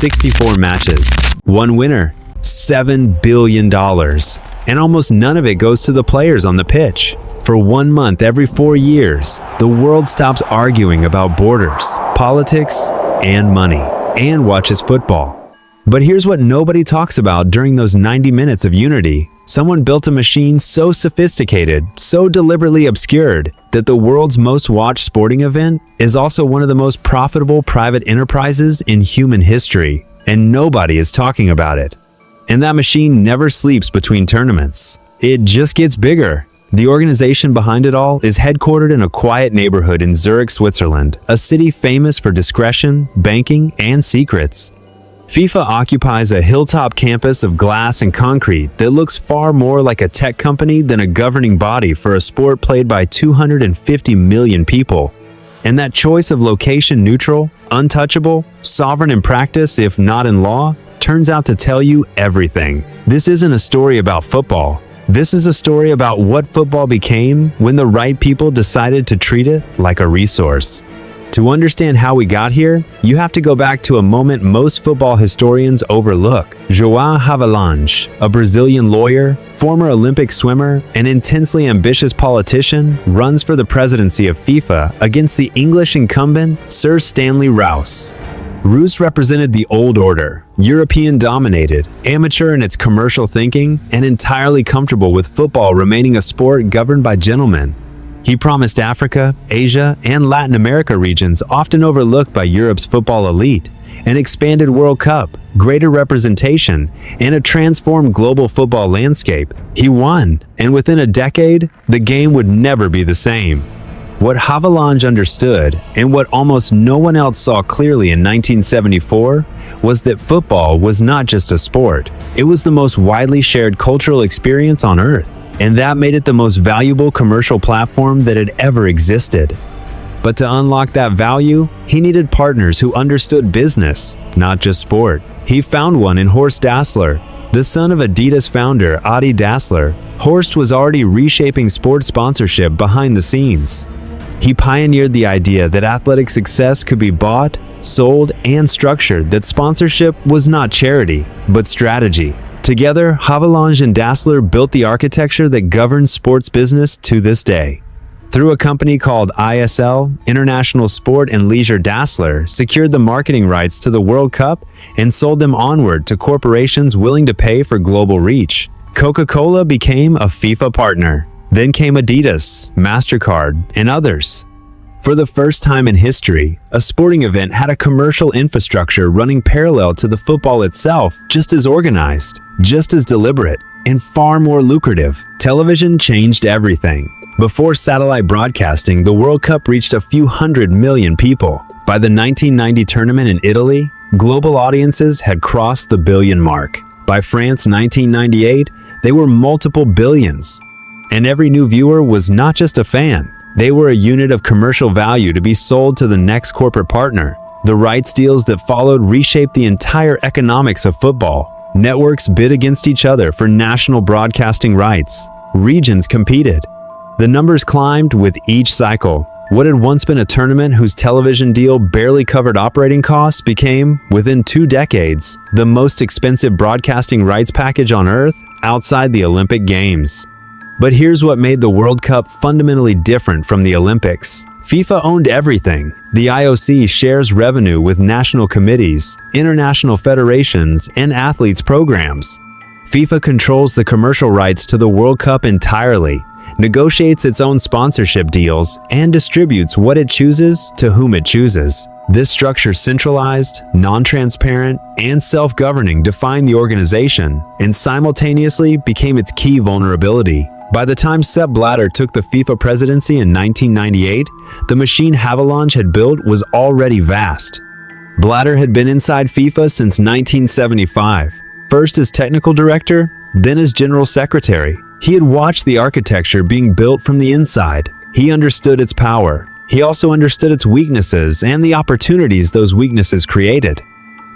64 matches. One winner, $7 billion. And almost none of it goes to the players on the pitch. For 1 month every 4 years, the world stops arguing about borders, politics, and money, and watches football. But here's what nobody talks about during those 90 minutes of unity. Someone built a machine so sophisticated, so deliberately obscured, that the world's most watched sporting event is also one of the most profitable private enterprises in human history, and nobody is talking about it. And that machine never sleeps between tournaments. It just gets bigger. The organization behind it all is headquartered in a quiet neighborhood in Zurich, Switzerland, a city famous for discretion, banking, and secrets. FIFA occupies a hilltop campus of glass and concrete that looks far more like a tech company than a governing body for a sport played by 250 million people. And that choice of location neutral, untouchable, sovereign in practice if not in law, turns out to tell you everything. This isn't a story about football. This is a story about what football became when the right people decided to treat it like a resource. To understand how we got here, you have to go back to a moment most football historians overlook. João Havelange, a Brazilian lawyer, former Olympic swimmer, and intensely ambitious politician, runs for the presidency of FIFA against the English incumbent Sir Stanley Rouse. Rouse represented the old order, European-dominated, amateur in its commercial thinking, and entirely comfortable with football remaining a sport governed by gentlemen. He promised Africa, Asia, and Latin America regions often overlooked by Europe's football elite, an expanded World Cup, greater representation, and a transformed global football landscape. He won, and within a decade, the game would never be the same. What Havelange understood, and what almost no one else saw clearly in 1974, was that football was not just a sport. It was the most widely shared cultural experience on Earth, and that made it the most valuable commercial platform that had ever existed. But to unlock that value, he needed partners who understood business, not just sport. He found one in Horst Dassler. The son of Adidas founder Adi Dassler, Horst was already reshaping sports sponsorship behind the scenes. He pioneered the idea that athletic success could be bought, sold, and structured, that sponsorship was not charity, but strategy. Together, Havelange and Dassler built the architecture that governs sports business to this day. Through a company called ISL, International Sport and Leisure, Dassler secured the marketing rights to the World Cup and sold them onward to corporations willing to pay for global reach. Coca-Cola became a FIFA partner. Then came Adidas, MasterCard, and others. For the first time in history, a sporting event had a commercial infrastructure running parallel to the football itself, just as organized, just as deliberate, and far more lucrative. Television changed everything. Before satellite broadcasting, the World Cup reached a few 100 million people. By the 1990 tournament in Italy, global audiences had crossed the billion mark. By France 1998, they were multiple billions. And every new viewer was not just a fan. They were a unit of commercial value to be sold to the next corporate partner. The rights deals that followed reshaped the entire economics of football. Networks bid against each other for national broadcasting rights. Regions competed. The numbers climbed with each cycle. What had once been a tournament whose television deal barely covered operating costs became, within 2 decades, the most expensive broadcasting rights package on Earth outside the Olympic Games. But here's what made the World Cup fundamentally different from the Olympics. FIFA owned everything. The IOC shares revenue with national committees, international federations, and athletes' programs. FIFA controls the commercial rights to the World Cup entirely, negotiates its own sponsorship deals, and distributes what it chooses to whom it chooses. This structure, centralized, non-transparent, and self-governing, defined the organization and simultaneously became its key vulnerability. By the time Sepp Blatter took the FIFA presidency in 1998, the machine Havelange had built was already vast. Blatter had been inside FIFA since 1975, first as technical director, then as general secretary. He had watched the architecture being built from the inside. He understood its power. He also understood its weaknesses and the opportunities those weaknesses created.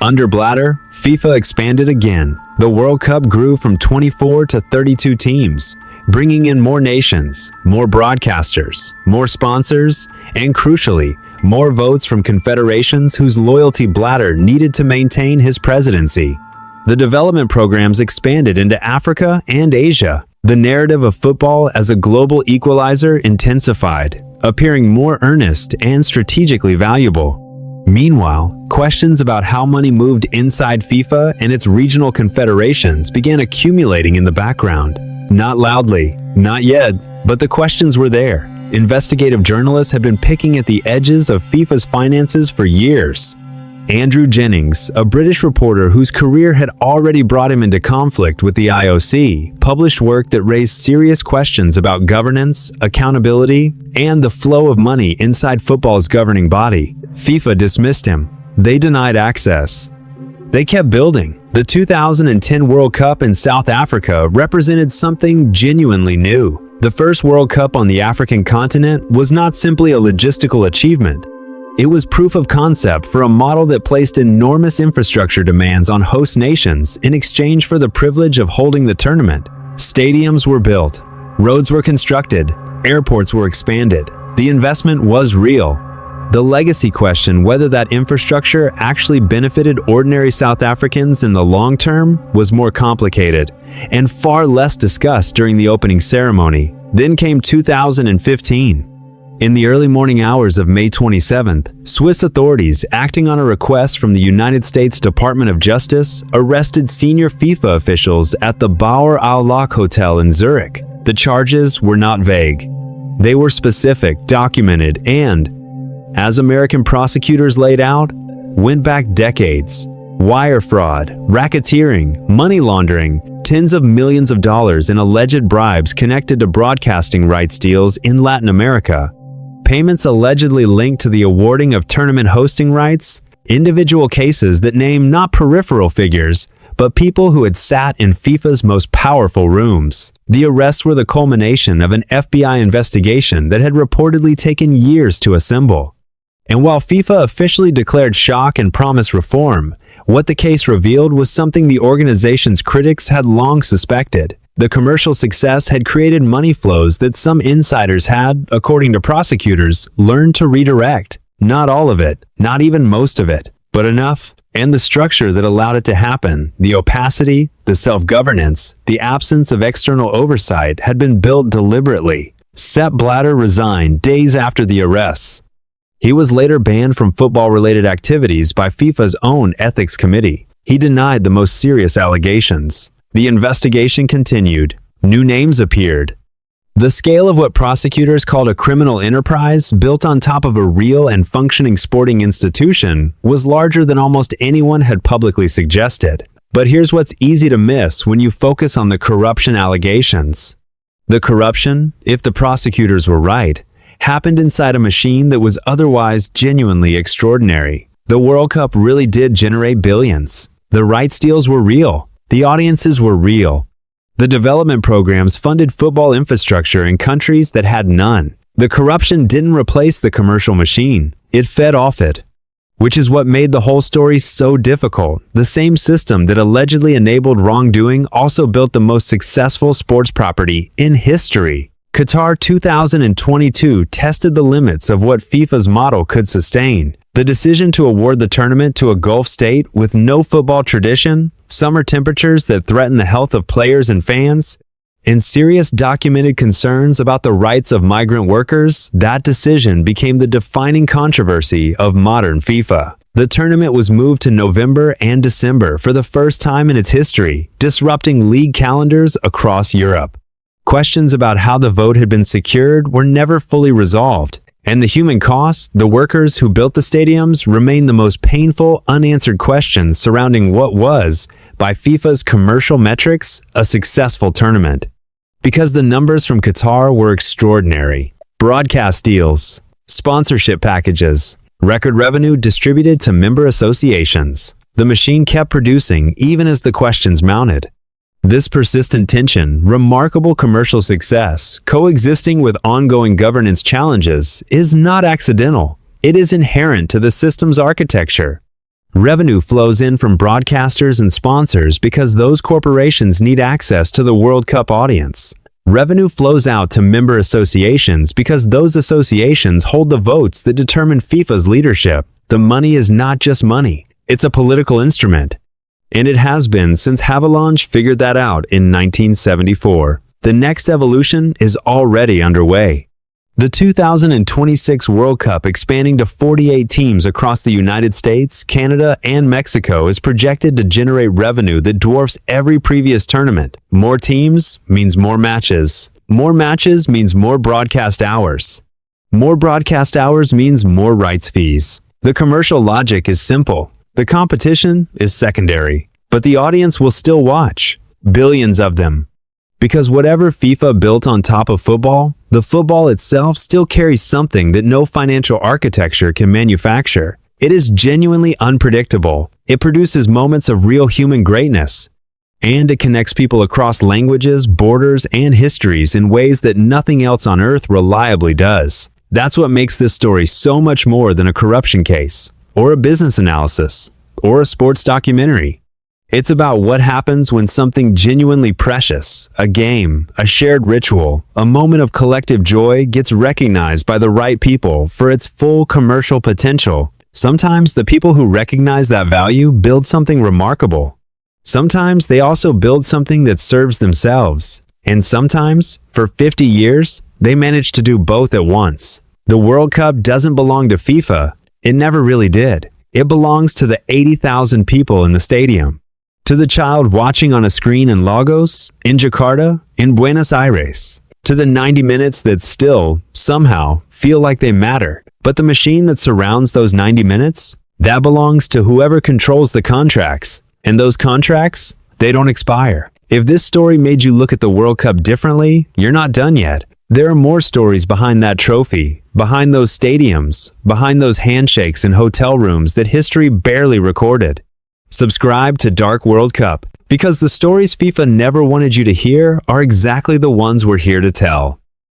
Under Blatter, FIFA expanded again. The World Cup grew from 24 to 32 teams, bringing in more nations, more broadcasters, more sponsors, and crucially, more votes from confederations whose loyalty Blatter needed to maintain his presidency. The development programs expanded into Africa and Asia. The narrative of football as a global equalizer intensified, appearing more earnest and strategically valuable. Meanwhile, questions about how money moved inside FIFA and its regional confederations began accumulating in the background. Not loudly, not yet, but the questions were there. Investigative journalists had been picking at the edges of FIFA's finances for years. Andrew Jennings, a British reporter whose career had already brought him into conflict with the IOC, published work that raised serious questions about governance, accountability, and the flow of money inside football's governing body. FIFA dismissed him. They denied access. They kept building. The 2010 World Cup in South Africa represented something genuinely new. The first World Cup on the African continent was not simply a logistical achievement. It was proof of concept for a model that placed enormous infrastructure demands on host nations in exchange for the privilege of holding the tournament. Stadiums were built, roads were constructed, airports were expanded. The investment was real. The legacy question whether that infrastructure actually benefited ordinary South Africans in the long term was more complicated and far less discussed during the opening ceremony. Then came 2015. In the early morning hours of May 27th, Swiss authorities, acting on a request from the United States Department of Justice, arrested senior FIFA officials at the Bauer al-Lach Hotel in Zurich. The charges were not vague. They were specific, documented, and, as American prosecutors laid out, went back decades. Wire fraud, racketeering, money laundering, tens of millions of dollars in alleged bribes connected to broadcasting rights deals in Latin America. Payments allegedly linked to the awarding of tournament hosting rights, individual cases that name not peripheral figures, but people who had sat in FIFA's most powerful rooms. The arrests were the culmination of an FBI investigation that had reportedly taken years to assemble. And while FIFA officially declared shock and promised reform, what the case revealed was something the organization's critics had long suspected. The commercial success had created money flows that some insiders had, according to prosecutors, learned to redirect. Not all of it, not even most of it, but enough. And the structure that allowed it to happen, the opacity, the self-governance, the absence of external oversight had been built deliberately. Sepp Blatter resigned days after the arrests. He was later banned from football-related activities by FIFA's own ethics committee. He denied the most serious allegations. The investigation continued. New names appeared. The scale of what prosecutors called a criminal enterprise built on top of a real and functioning sporting institution was larger than almost anyone had publicly suggested. But here's what's easy to miss when you focus on the corruption allegations. The corruption, if the prosecutors were right, happened inside a machine that was otherwise genuinely extraordinary. The World Cup really did generate billions. The rights deals were real. The audiences were real. The development programs funded football infrastructure in countries that had none. The corruption didn't replace the commercial machine. It fed off it. Which is what made the whole story so difficult. The same system that allegedly enabled wrongdoing also built the most successful sports property in history. Qatar 2022 tested the limits of what FIFA's model could sustain. The decision to award the tournament to a Gulf state with no football tradition, summer temperatures that threaten the health of players and fans, and serious documented concerns about the rights of migrant workers, that decision became the defining controversy of modern FIFA. The tournament was moved to November and December for the first time in its history, disrupting league calendars across Europe. Questions about how the vote had been secured were never fully resolved, and the human costs, the workers who built the stadiums, remain the most painful, unanswered questions surrounding what was, by FIFA's commercial metrics, a successful tournament. Because the numbers from Qatar were extraordinary. Broadcast deals, sponsorship packages, record revenue distributed to member associations. The machine kept producing even as the questions mounted. This persistent tension, remarkable commercial success, coexisting with ongoing governance challenges, is not accidental. It is inherent to the system's architecture. Revenue flows in from broadcasters and sponsors because those corporations need access to the World Cup audience. Revenue flows out to member associations because those associations hold the votes that determine FIFA's leadership. The money is not just money, it's a political instrument. And it has been since Havelange figured that out in 1974. The next evolution is already underway. The 2026 World Cup, expanding to 48 teams across the United States, Canada, and Mexico, is projected to generate revenue that dwarfs every previous tournament. More teams means more matches. More matches means more broadcast hours. More broadcast hours means more rights fees. The commercial logic is simple. The competition is secondary, but the audience will still watch. Billions of them. Because whatever FIFA built on top of football, the football itself still carries something that no financial architecture can manufacture. It is genuinely unpredictable. It produces moments of real human greatness. And it connects people across languages, borders, and histories in ways that nothing else on earth reliably does. That's what makes this story so much more than a corruption case, or a business analysis, or a sports documentary. It's about what happens when something genuinely precious, a game, a shared ritual, a moment of collective joy, gets recognized by the right people for its full commercial potential. Sometimes the people who recognize that value build something remarkable. Sometimes they also build something that serves themselves. And sometimes, for 50 years, they manage to do both at once. The World Cup doesn't belong to FIFA. It never really did. It belongs to the 80,000 people in the stadium. To the child watching on a screen in Lagos, in Jakarta, in Buenos Aires. To the 90 minutes that still, somehow, feel like they matter. But the machine that surrounds those 90 minutes, that belongs to whoever controls the contracts. And those contracts, they don't expire. If this story made you look at the World Cup differently, you're not done yet. There are more stories behind that trophy, behind those stadiums, behind those handshakes in hotel rooms that history barely recorded. Subscribe to Dark World Cup, because the stories FIFA never wanted you to hear are exactly the ones we're here to tell.